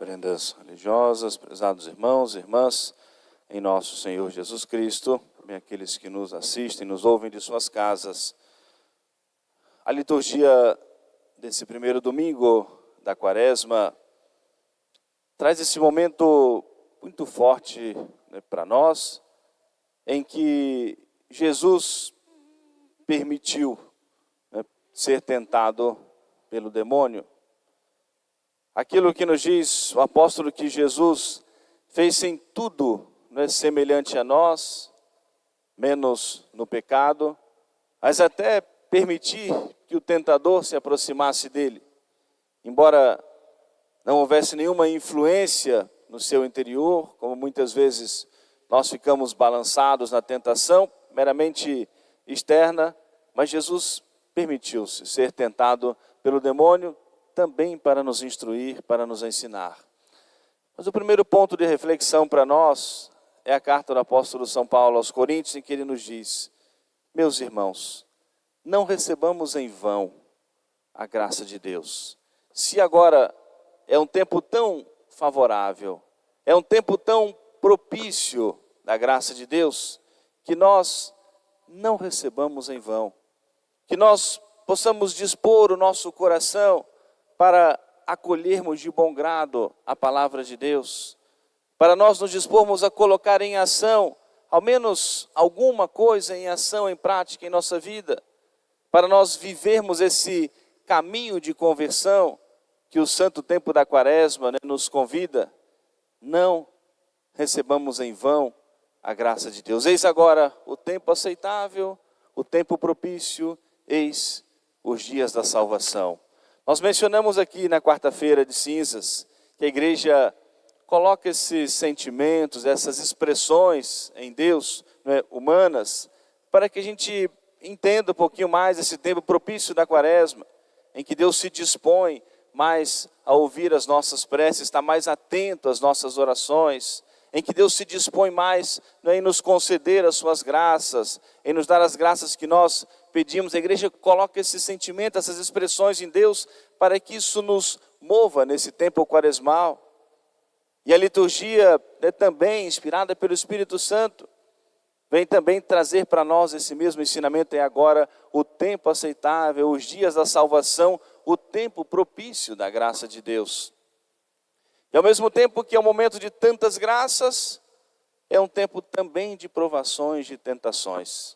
Prendas religiosas, prezados irmãos e irmãs, em nosso Senhor Jesus Cristo, também aqueles que nos assistem, nos ouvem de suas casas. A liturgia desse primeiro domingo da Quaresma traz esse momento muito forte, para nós, em que Jesus permitiu ser tentado pelo demônio. Aquilo que nos diz o apóstolo que Jesus fez em tudo, semelhante a nós, menos no pecado, mas até permitir que o tentador se aproximasse dele. Embora não houvesse nenhuma influência no seu interior, como muitas vezes nós ficamos balançados na tentação, meramente externa, mas Jesus permitiu-se ser tentado pelo demônio, também para nos instruir, para nos ensinar. Mas o primeiro ponto de reflexão para nós é a carta do apóstolo São Paulo aos Coríntios, em que ele nos diz: meus irmãos, não recebamos em vão a graça de Deus. Se agora é um tempo tão favorável, é um tempo tão propício da graça de Deus, que nós não recebamos em vão, que nós possamos dispor o nosso coração para acolhermos de bom grado a palavra de Deus, para nós nos dispormos a colocar em ação, ao menos alguma coisa em ação, em prática em nossa vida, para nós vivermos esse caminho de conversão que o santo tempo da Quaresma nos convida. Não recebamos em vão a graça de Deus. Eis agora o tempo aceitável, o tempo propício, eis os dias da salvação. Nós mencionamos aqui na quarta-feira de cinzas que a igreja coloca esses sentimentos, essas expressões em Deus, humanas, para que a gente entenda um pouquinho mais esse tempo propício da Quaresma, em que Deus se dispõe mais a ouvir as nossas preces, está mais atento às nossas orações, em que Deus se dispõe mais em nos conceder as suas graças, em nos dar as graças que nós pedimos. A igreja coloca esse sentimento, essas expressões em Deus, para que isso nos mova nesse tempo quaresmal. E a liturgia é também inspirada pelo Espírito Santo, vem também trazer para nós esse mesmo ensinamento. É agora o tempo aceitável, os dias da salvação, o tempo propício da graça de Deus. E ao mesmo tempo que é um momento de tantas graças, é um tempo também de provações, de tentações.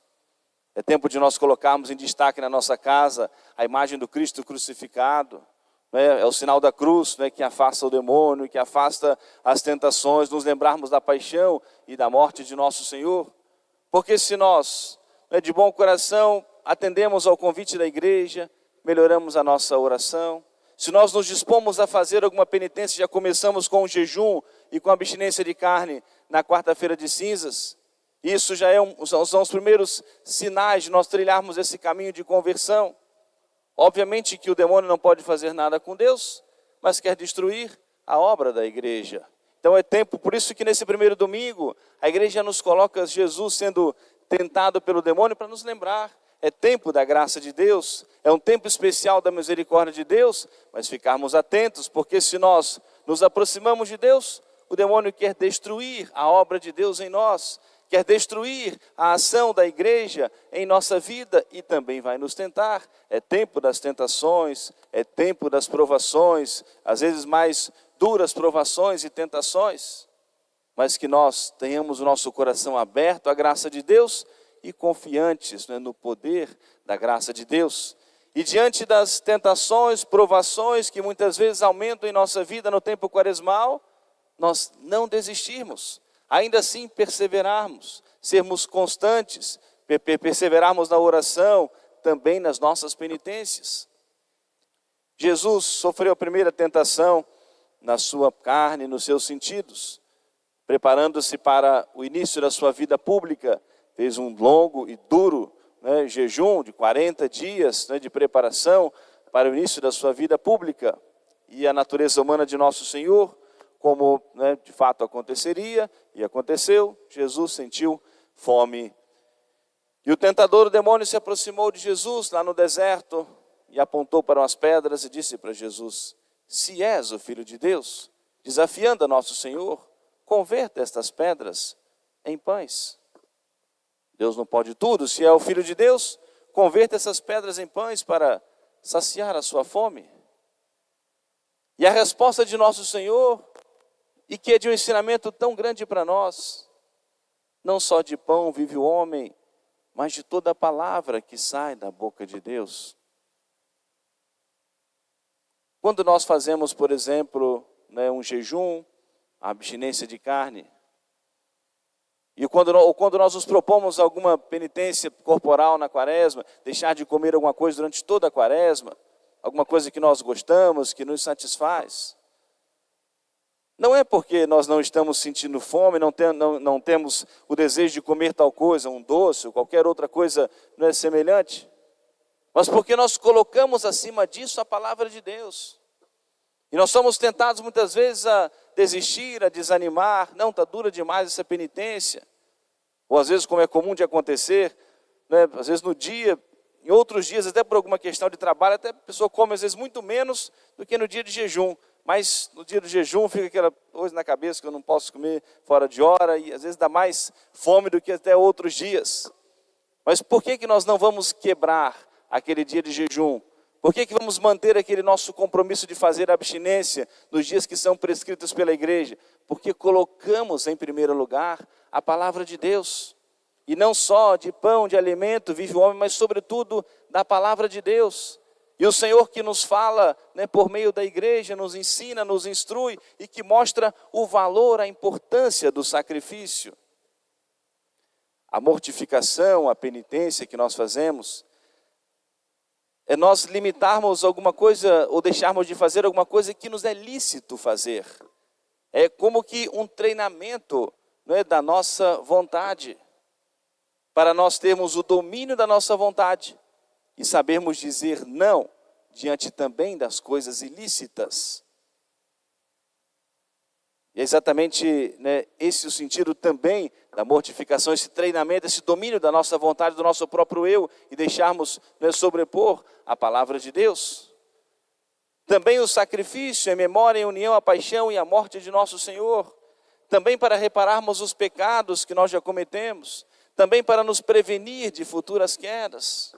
É tempo de nós colocarmos em destaque na nossa casa a imagem do Cristo crucificado. É o sinal da cruz, que afasta o demônio, que afasta as tentações, nos lembrarmos da paixão e da morte de nosso Senhor. Porque se nós, de bom coração, atendemos ao convite da igreja, melhoramos a nossa oração. Se nós nos dispomos a fazer alguma penitência, já começamos com o jejum e com a abstinência de carne na quarta-feira de cinzas, isso já são os primeiros sinais de nós trilharmos esse caminho de conversão. Obviamente que o demônio não pode fazer nada com Deus, mas quer destruir a obra da igreja. Então é tempo, por isso que nesse primeiro domingo, a igreja nos coloca Jesus sendo tentado pelo demônio, para nos lembrar. É tempo da graça de Deus, é um tempo especial da misericórdia de Deus, mas ficarmos atentos, porque se nós nos aproximamos de Deus, o demônio quer destruir a obra de Deus em nós, quer destruir a ação da igreja em nossa vida e também vai nos tentar. É tempo das tentações, é tempo das provações, às vezes mais duras provações e tentações, mas que nós tenhamos o nosso coração aberto à graça de Deus e confiantes no poder da graça de Deus. E diante das tentações, provações que muitas vezes aumentam em nossa vida no tempo quaresmal, nós não desistirmos, ainda assim perseverarmos, sermos constantes, perseverarmos na oração, também nas nossas penitências. Jesus sofreu a primeira tentação na sua carne, nos seus sentidos, preparando-se para o início da sua vida pública. Fez um longo e duro jejum de 40 dias de preparação para o início da sua vida pública. E a natureza humana de nosso Senhor, como de fato aconteceria, e aconteceu, Jesus sentiu fome. E o tentador, o demônio, se aproximou de Jesus lá no deserto e apontou para umas pedras e disse para Jesus: se és o Filho de Deus, desafiando a nosso Senhor: converta estas pedras em pães. Deus não pode tudo, se é o Filho de Deus, converta essas pedras em pães para saciar a sua fome. E a resposta de nosso Senhor, e que é de um ensinamento tão grande para nós: não só de pão vive o homem, mas de toda a palavra que sai da boca de Deus. Quando nós fazemos, por exemplo, um jejum, a abstinência de carne, e quando nós nos propomos alguma penitência corporal na quaresma, deixar de comer alguma coisa durante toda a quaresma, alguma coisa que nós gostamos, que nos satisfaz, não é porque nós não estamos sentindo fome, não temos o desejo de comer tal coisa, um doce ou qualquer outra coisa não é semelhante, mas porque nós colocamos acima disso a palavra de Deus. E nós somos tentados muitas vezes a desistir, a desanimar. Não, está dura demais essa penitência. Ou às vezes, como é comum de acontecer, às vezes no dia, em outros dias, até por alguma questão de trabalho, até a pessoa come às vezes muito menos do que no dia de jejum. Mas no dia do jejum fica aquela coisa na cabeça que eu não posso comer fora de hora, e às vezes dá mais fome do que até outros dias. Mas por que nós não vamos quebrar aquele dia de jejum? Por que vamos manter aquele nosso compromisso de fazer abstinência nos dias que são prescritos pela igreja? Porque colocamos em primeiro lugar a palavra de Deus. E não só de pão, de alimento vive o homem, mas sobretudo da palavra de Deus. E o Senhor que nos fala, por meio da igreja, nos ensina, nos instrui e que mostra o valor, a importância do sacrifício. A mortificação, a penitência que nós fazemos, é nós limitarmos alguma coisa ou deixarmos de fazer alguma coisa que nos é lícito fazer. É como que um treinamento da nossa vontade, para nós termos o domínio da nossa vontade e sabermos dizer não diante também das coisas ilícitas. E é exatamente esse o sentido também da mortificação, esse treinamento, esse domínio da nossa vontade, do nosso próprio eu, e deixarmos sobrepor a palavra de Deus. Também o sacrifício em memória, em união, à paixão e à morte de nosso Senhor. Também para repararmos os pecados que nós já cometemos. Também para nos prevenir de futuras quedas.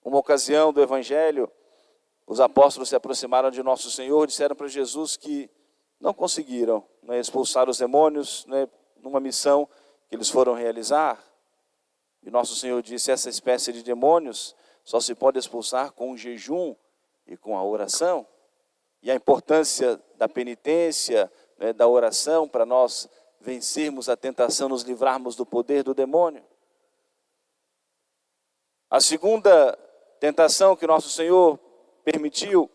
Uma ocasião do Evangelho, os apóstolos se aproximaram de nosso Senhor, disseram para Jesus que não conseguiram expulsar os demônios numa missão que eles foram realizar. E nosso Senhor disse: essa espécie de demônios só se pode expulsar com o jejum e com a oração. E a importância da penitência, da oração, para nós vencermos a tentação, nos livrarmos do poder do demônio. A segunda tentação que nosso Senhor permitiu,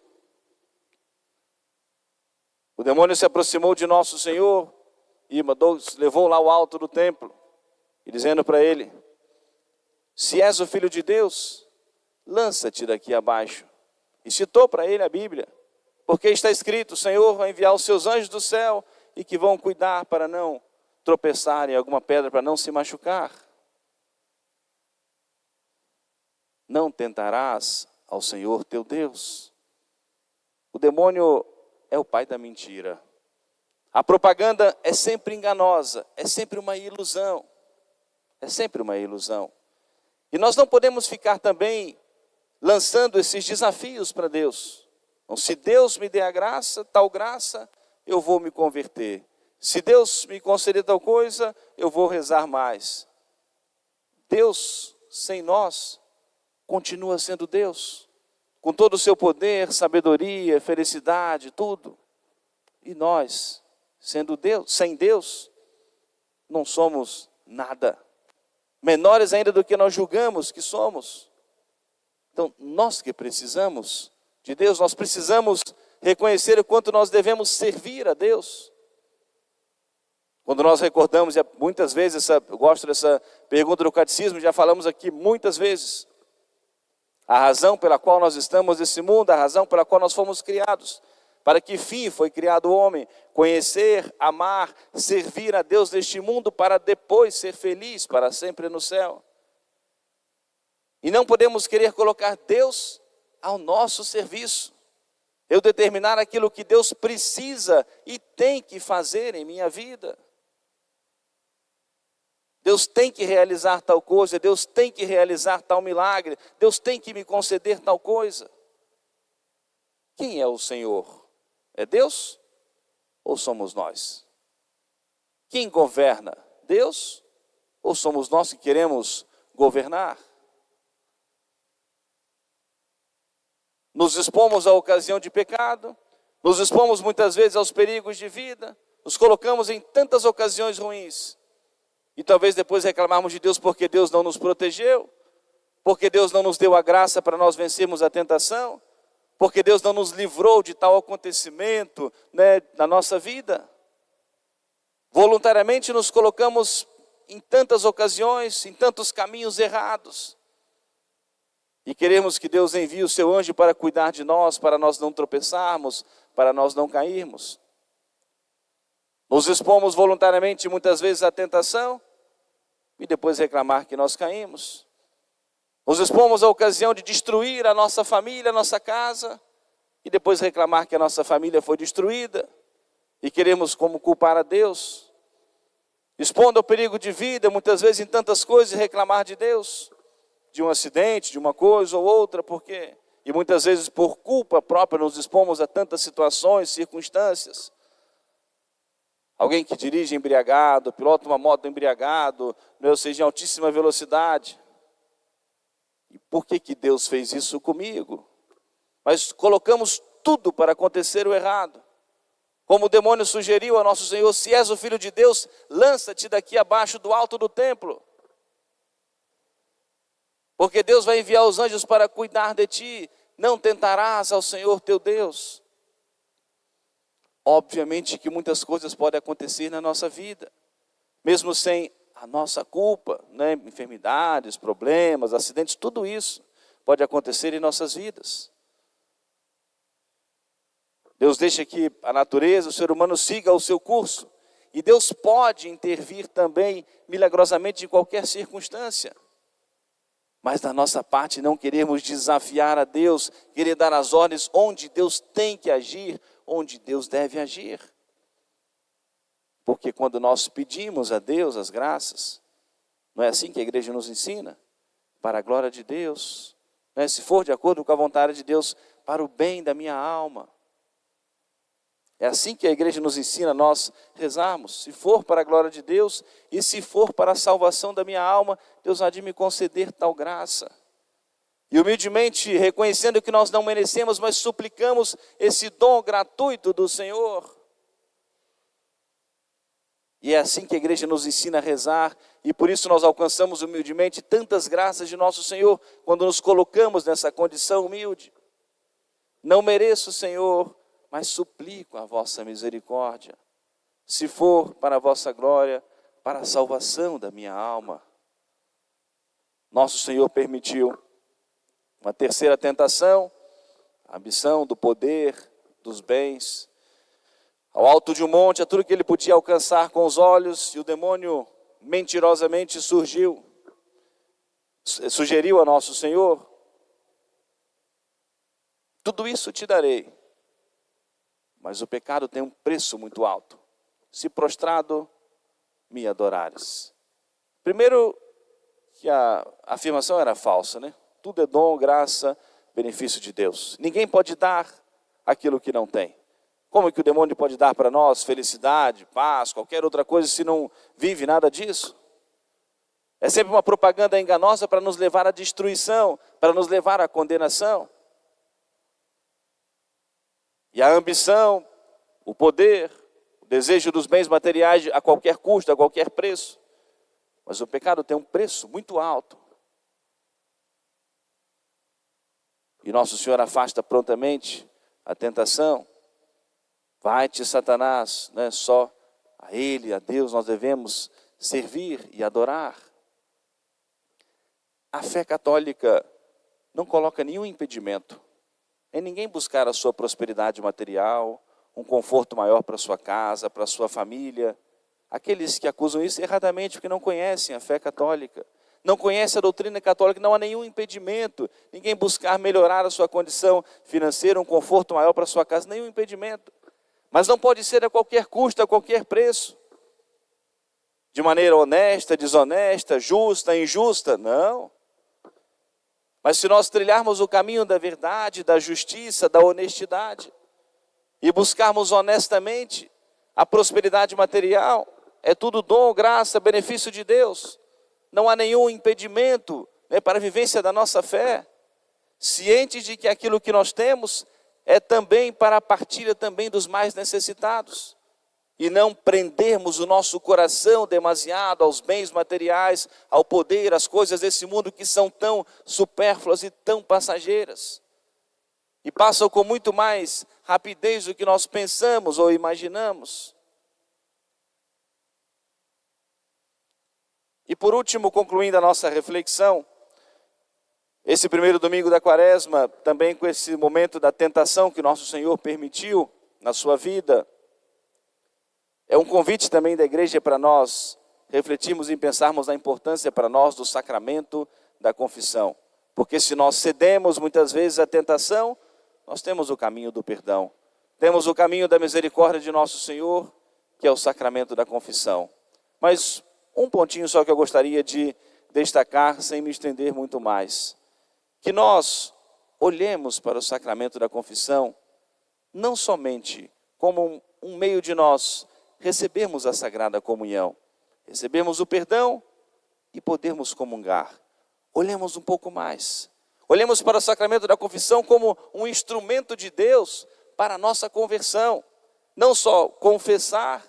o demônio se aproximou de nosso Senhor e levou lá ao alto do templo, e dizendo para ele: se és o Filho de Deus, lança-te daqui abaixo. E citou para ele a Bíblia, porque está escrito: o Senhor vai enviar os seus anjos do céu e que vão cuidar para não tropeçar em alguma pedra, para não se machucar. Não tentarás ao Senhor teu Deus. O demônio é o pai da mentira. A propaganda é sempre enganosa, é sempre uma ilusão. É sempre uma ilusão. E nós não podemos ficar também lançando esses desafios para Deus. Então, se Deus me der a graça, tal graça, eu vou me converter. Se Deus me conceder tal coisa, eu vou rezar mais. Deus, sem nós, continua sendo Deus, com todo o seu poder, sabedoria, felicidade, tudo. E nós, sendo Deus, sem Deus, não somos nada. Menores ainda do que nós julgamos que somos. Então, nós que precisamos de Deus, nós precisamos reconhecer o quanto nós devemos servir a Deus. Quando nós recordamos, e muitas vezes, eu gosto dessa pergunta do catecismo, já falamos aqui muitas vezes, a razão pela qual nós estamos nesse mundo, a razão pela qual nós fomos criados. Para que fim foi criado o homem? Conhecer, amar, servir a Deus neste mundo, para depois ser feliz para sempre no céu. E não podemos querer colocar Deus ao nosso serviço. Eu determinar aquilo que Deus precisa e tem que fazer em minha vida. Deus tem que realizar tal coisa, Deus tem que realizar tal milagre, Deus tem que me conceder tal coisa. Quem é o Senhor? É Deus ou somos nós? Quem governa? Deus ou somos nós que queremos governar? Nos expomos à ocasião de pecado, nos expomos muitas vezes aos perigos de vida, nos colocamos em tantas ocasiões ruins. E talvez depois reclamarmos de Deus porque Deus não nos protegeu, porque Deus não nos deu a graça para nós vencermos a tentação, porque Deus não nos livrou de tal acontecimento, na nossa vida. Voluntariamente nos colocamos em tantas ocasiões, em tantos caminhos errados. E queremos que Deus envie o seu anjo para cuidar de nós, para nós não tropeçarmos, para nós não cairmos. Nos expomos voluntariamente muitas vezes à tentação e depois reclamar que nós caímos. Nos expomos à ocasião de destruir a nossa família, a nossa casa e depois reclamar que a nossa família foi destruída e queremos como culpar a Deus. Expondo ao perigo de vida, muitas vezes em tantas coisas e reclamar de Deus, de um acidente, de uma coisa ou outra, porque e muitas vezes por culpa própria nos expomos a tantas situações, circunstâncias. Alguém que dirige embriagado, pilota uma moto embriagado, ou seja, em altíssima velocidade. E por que Deus fez isso comigo? Mas colocamos tudo para acontecer o errado. Como o demônio sugeriu a nosso Senhor, se és o Filho de Deus, lança-te daqui abaixo do alto do templo. Porque Deus vai enviar os anjos para cuidar de ti, não tentarás ao Senhor teu Deus. Obviamente que muitas coisas podem acontecer na nossa vida, mesmo sem a nossa culpa, enfermidades, problemas, acidentes, tudo isso pode acontecer em nossas vidas. Deus deixa que a natureza, o ser humano siga o seu curso, e Deus pode intervir também milagrosamente em qualquer circunstância. Mas da nossa parte não queremos desafiar a Deus, querer dar as ordens onde Deus tem que agir, onde Deus deve agir. Porque quando nós pedimos a Deus as graças, não é assim que a igreja nos ensina? Para a glória de Deus, se for de acordo com a vontade de Deus, para o bem da minha alma. É assim que a igreja nos ensina a nós rezarmos. Se for para a glória de Deus e se for para a salvação da minha alma, Deus há de me conceder tal graça. E humildemente, reconhecendo que nós não merecemos, mas suplicamos esse dom gratuito do Senhor. E é assim que a igreja nos ensina a rezar, e por isso nós alcançamos humildemente tantas graças de nosso Senhor, quando nos colocamos nessa condição humilde. Não mereço, Senhor, mas suplico a vossa misericórdia, se for para a vossa glória, para a salvação da minha alma. Nosso Senhor permitiu uma terceira tentação, a ambição do poder, dos bens. Ao alto de um monte, a tudo que ele podia alcançar com os olhos, e o demônio mentirosamente sugeriu a nosso Senhor: tudo isso te darei, mas o pecado tem um preço muito alto. Se prostrado, me adorares. Primeiro, que a afirmação era falsa, Tudo é dom, graça, benefício de Deus. Ninguém pode dar aquilo que não tem. Como que o demônio pode dar para nós felicidade, paz, qualquer outra coisa, se não vive nada disso? É sempre uma propaganda enganosa para nos levar à destruição, para nos levar à condenação. E a ambição, o poder, o desejo dos bens materiais a qualquer custo, a qualquer preço. Mas o pecado tem um preço muito alto. E nosso Senhor afasta prontamente a tentação. Vai-te, Satanás, só a Ele, a Deus, nós devemos servir e adorar. A fé católica não coloca nenhum impedimento em ninguém buscar a sua prosperidade material, um conforto maior para a sua casa, para a sua família. Aqueles que acusam isso erradamente, porque não conhecem a fé católica. não conhece a doutrina católica, não há nenhum impedimento. Ninguém buscar melhorar a sua condição financeira, um conforto maior para a sua casa, nenhum impedimento. Mas não pode ser a qualquer custo, a qualquer preço. De maneira honesta, desonesta, justa, injusta, não. Mas se nós trilharmos o caminho da verdade, da justiça, da honestidade, e buscarmos honestamente a prosperidade material, é tudo dom, graça, benefício de Deus. Não há nenhum impedimento, né, para a vivência da nossa fé. Cientes de que aquilo que nós temos é também para a partilha também dos mais necessitados. E não prendermos o nosso coração demasiado aos bens materiais, ao poder, às coisas desse mundo que são tão supérfluas e tão passageiras. E passam com muito mais rapidez do que nós pensamos ou imaginamos. E por último, concluindo a nossa reflexão, esse primeiro domingo da Quaresma, também com esse momento da tentação que nosso Senhor permitiu na sua vida, é um convite também da igreja para nós refletirmos e pensarmos na importância para nós do sacramento da confissão. Porque se nós cedemos muitas vezes à tentação, nós temos o caminho do perdão. Temos o caminho da misericórdia de nosso Senhor, que é o sacramento da confissão. Mas um pontinho só que eu gostaria de destacar, sem me estender muito mais. Que nós olhemos para o sacramento da confissão, não somente como um meio de nós recebermos a Sagrada Comunhão, recebermos o perdão e podermos comungar. Olhemos um pouco mais. Olhemos para o sacramento da confissão como um instrumento de Deus para a nossa conversão. Não só confessar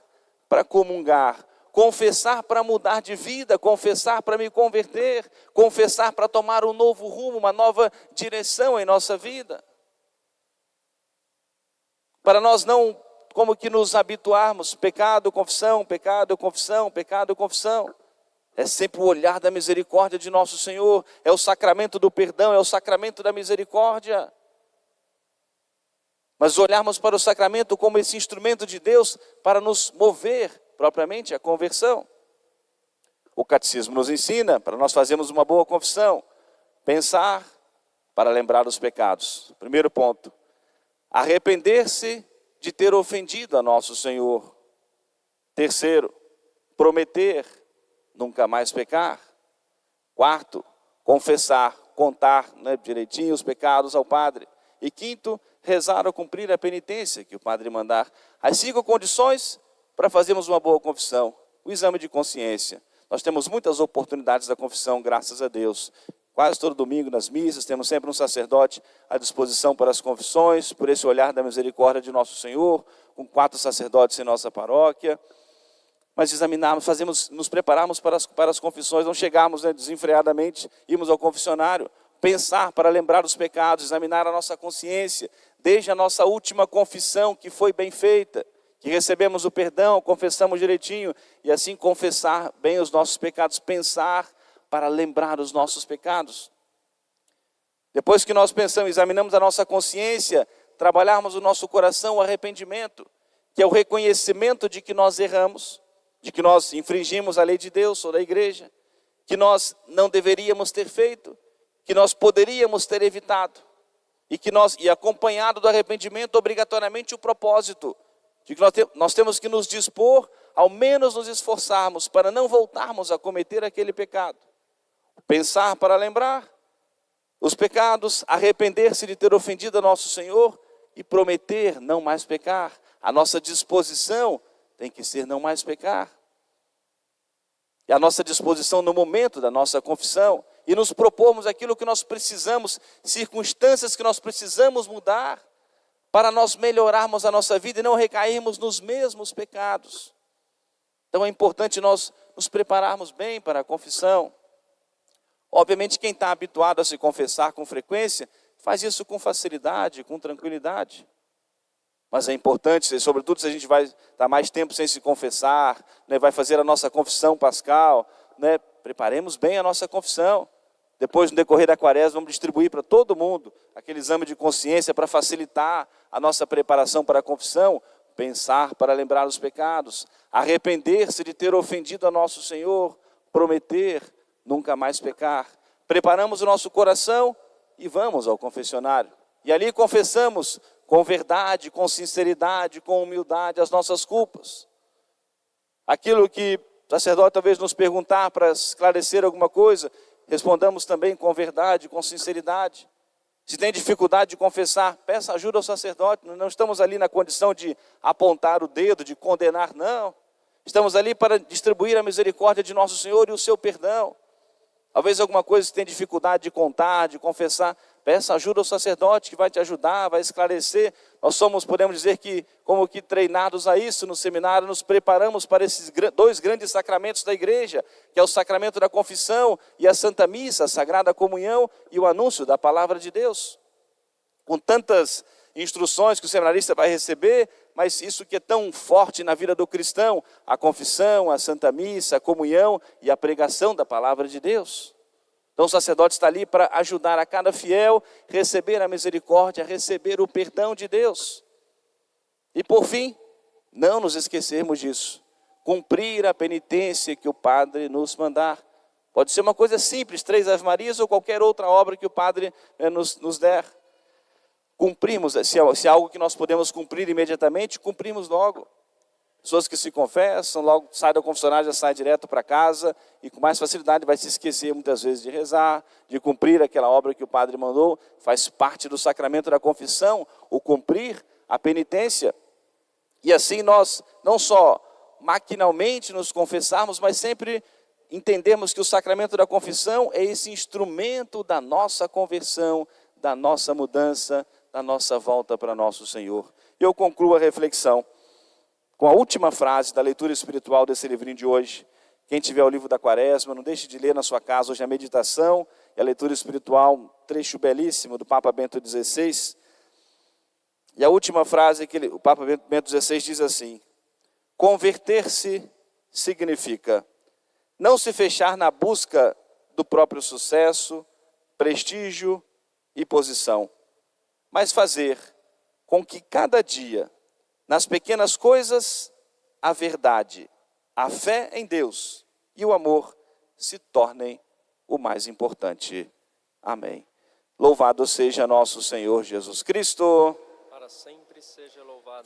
para comungar, confessar para mudar de vida, confessar para me converter, confessar para tomar um novo rumo, uma nova direção em nossa vida. Para nós não, como que nos habituarmos, pecado, confissão, pecado, confissão, pecado, confissão. É sempre o olhar da misericórdia de nosso Senhor, é o sacramento do perdão, é o sacramento da misericórdia. Mas olharmos para o sacramento como esse instrumento de Deus para nos mover propriamente a conversão. O catecismo nos ensina, para nós fazermos uma boa confissão, pensar para lembrar os pecados. Primeiro ponto, arrepender-se de ter ofendido a nosso Senhor. Terceiro, prometer nunca mais pecar. Quarto, confessar, contar, né, direitinho os pecados ao Padre. E quinto, rezar ou cumprir a penitência que o Padre mandar. As 5 condições para fazermos uma boa confissão. O exame de consciência. Nós temos muitas oportunidades da confissão, graças a Deus. Quase todo domingo nas missas, temos sempre um sacerdote à disposição para as confissões, por esse olhar da misericórdia de nosso Senhor, com 4 sacerdotes em nossa paróquia. Mas examinarmos, nos prepararmos para as confissões, não chegarmos, né, desenfreadamente, irmos ao confessionário, pensar para lembrar os pecados, examinar a nossa consciência, desde a nossa última confissão que foi bem feita, que recebemos o perdão, confessamos direitinho, e assim confessar bem os nossos pecados, pensar para lembrar os nossos pecados. Depois que nós pensamos, examinamos a nossa consciência, trabalharmos o nosso coração, o arrependimento, que é o reconhecimento de que nós erramos, de que nós infringimos a lei de Deus ou da igreja, que nós não deveríamos ter feito, que nós poderíamos ter evitado, e acompanhado do arrependimento, obrigatoriamente o propósito, de que nós temos que nos dispor, ao menos nos esforçarmos, para não voltarmos a cometer aquele pecado. Pensar para lembrar os pecados, arrepender-se de ter ofendido a nosso Senhor e prometer não mais pecar. A nossa disposição tem que ser não mais pecar. E a nossa disposição no momento da nossa confissão, e nos propormos aquilo que nós precisamos, circunstâncias que nós precisamos mudar, para nós melhorarmos a nossa vida e não recairmos nos mesmos pecados. Então é importante nós nos prepararmos bem para a confissão. Obviamente quem está habituado a se confessar com frequência, faz isso com facilidade, com tranquilidade. Mas é importante, sobretudo se a gente vai estar mais tempo sem se confessar, né, vai fazer a nossa confissão pascal, né, preparemos bem a nossa confissão. Depois, no decorrer da Quaresma, vamos distribuir para todo mundo aquele exame de consciência para facilitar a nossa preparação para a confissão, pensar para lembrar os pecados, arrepender-se de ter ofendido a nosso Senhor, prometer nunca mais pecar. Preparamos o nosso coração e vamos ao confessionário. E ali confessamos com verdade, com sinceridade, com humildade as nossas culpas. Aquilo que o sacerdote talvez nos perguntar para esclarecer alguma coisa, respondamos também com verdade, com sinceridade. Se tem dificuldade de confessar, peça ajuda ao sacerdote. Não estamos ali na condição de apontar o dedo, de condenar, não. Estamos ali para distribuir a misericórdia de nosso Senhor e o seu perdão. Talvez alguma coisa que tem dificuldade de contar, de confessar, peça ajuda ao sacerdote que vai te ajudar, vai esclarecer. Nós somos, podemos dizer que, como que treinados a isso no seminário, nos preparamos para esses dois grandes sacramentos da igreja, que é o sacramento da confissão e a Santa Missa, a Sagrada Comunhão e o anúncio da Palavra de Deus. Com tantas instruções que o seminarista vai receber, mas isso que é tão forte na vida do cristão, a confissão, a Santa Missa, a comunhão e a pregação da Palavra de Deus. Então o sacerdote está ali para ajudar a cada fiel a receber a misericórdia, a receber o perdão de Deus. E por fim, não nos esquecermos disso, cumprir a penitência que o Padre nos mandar. Pode ser uma coisa simples, 3 Ave-Marias ou qualquer outra obra que o Padre nos der. Cumprimos, se é algo que nós podemos cumprir imediatamente, cumprimos logo. Pessoas que se confessam, logo sai do confessionário, já sai direto para casa e com mais facilidade vai se esquecer muitas vezes de rezar, de cumprir aquela obra que o Padre mandou. Faz parte do sacramento da confissão, o cumprir a penitência. E assim nós não só maquinalmente nos confessarmos, mas sempre entendemos que o sacramento da confissão é esse instrumento da nossa conversão, da nossa mudança, da nossa volta para nosso Senhor. Eu concluo a reflexão com a última frase da leitura espiritual desse livrinho de hoje. Quem tiver o livro da Quaresma, não deixe de ler na sua casa hoje a meditação e a leitura espiritual, um trecho belíssimo do Papa Bento XVI. E a última frase que o Papa Bento XVI diz assim: converter-se significa não se fechar na busca do próprio sucesso, prestígio e posição, mas fazer com que cada dia, nas pequenas coisas, a verdade, a fé em Deus e o amor se tornem o mais importante. Amém. Louvado seja nosso Senhor Jesus Cristo. Para sempre seja louvado.